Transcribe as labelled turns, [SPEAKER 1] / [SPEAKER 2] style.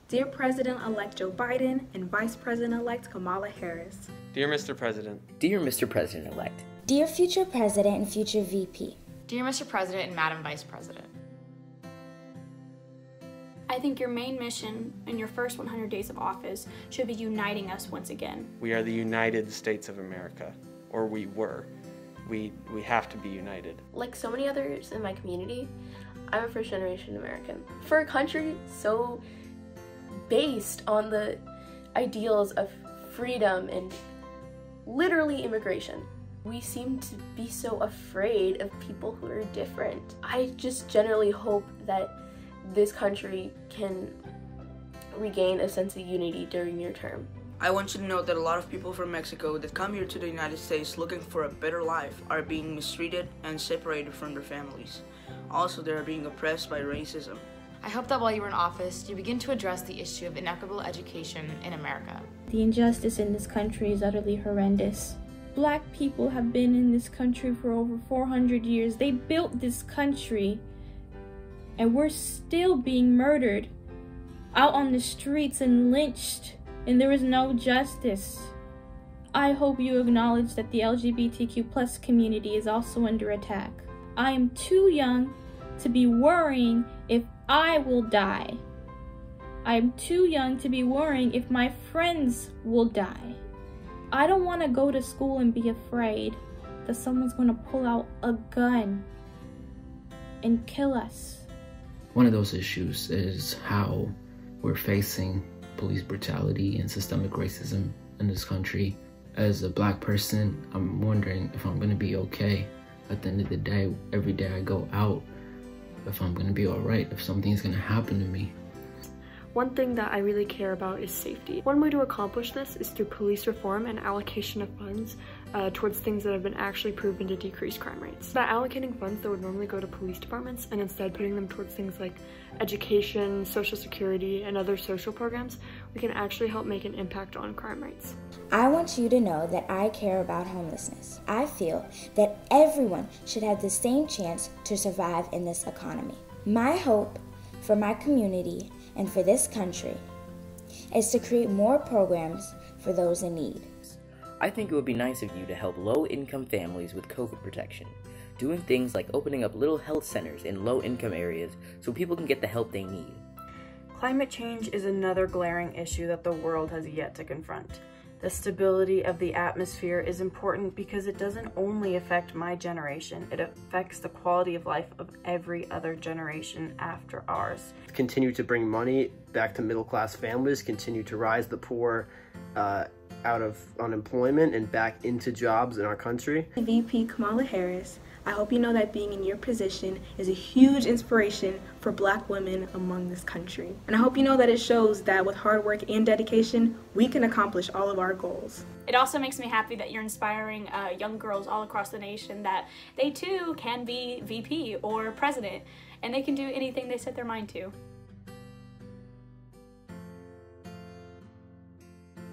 [SPEAKER 1] Dear President-elect Joe Biden and Vice President-elect Kamala Harris.
[SPEAKER 2] Dear Mr. President.
[SPEAKER 3] Dear Mr. President-elect.
[SPEAKER 4] Dear future President and future VP.
[SPEAKER 5] Dear Mr. President and Madam Vice President.
[SPEAKER 6] I think your main mission in your first 100 days of office should be uniting us once again.
[SPEAKER 2] We are the United States of America, or we were. We have to be united.
[SPEAKER 7] Like so many others in my community, I'm a first-generation American. For a country so based on the ideals of freedom and literally immigration, we seem to be so afraid of people who are different. I just generally hope that this country can regain a sense of unity during your term.
[SPEAKER 8] I want you to know that a lot of people from Mexico that come here to the United States looking for a better life are being mistreated and separated from their families. Also, they are being oppressed by racism.
[SPEAKER 5] I hope that while you are in office, you begin to address the issue of inequitable education in America.
[SPEAKER 9] The injustice in this country is utterly horrendous. Black people have been in this country for over 400 years. They built this country, and we're still being murdered out on the streets and lynched, and there is no justice. I hope you acknowledge that the LGBTQ+ community is also under attack. I am too young to be worrying if I will die. I am too young to be worrying if my friends will die. I don't want to go to school and be afraid that someone's going to pull out a gun and kill us.
[SPEAKER 3] One of those issues is how we're facing police brutality and systemic racism in this country. As a Black person, I'm wondering if I'm going to be okay at the end of the day, every day I go out, if I'm going to be alright, if something's going to happen to me.
[SPEAKER 10] One thing that I really care about is safety. One way to accomplish this is through police reform and allocation of funds towards things that have been actually proven to decrease crime rates. By allocating funds that would normally go to police departments and instead putting them towards things like education, social security, and other social programs, we can actually help make an impact on crime rates.
[SPEAKER 4] I want you to know that I care about homelessness. I feel that everyone should have the same chance to survive in this economy. My hope for my community and for this country is to create more programs for those in need.
[SPEAKER 3] I think it would be nice of you to help low-income families with COVID protection, doing things like opening up little health centers in low-income areas so people can get the help they need.
[SPEAKER 11] Climate change is another glaring issue that the world has yet to confront. The stability of the atmosphere is important because it doesn't only affect my generation, it affects the quality of life of every other generation after ours.
[SPEAKER 12] Continue to bring money back to middle-class families, continue to rise the poor out of unemployment and back into jobs in our country.
[SPEAKER 1] VP Kamala Harris, I hope you know that being in your position is a huge inspiration for Black women among this country. And I hope you know that it shows that with hard work and dedication, we can accomplish all of our goals.
[SPEAKER 6] It also makes me happy that you're inspiring young girls all across the nation that they too can be VP or president, and they can do anything they set their mind to.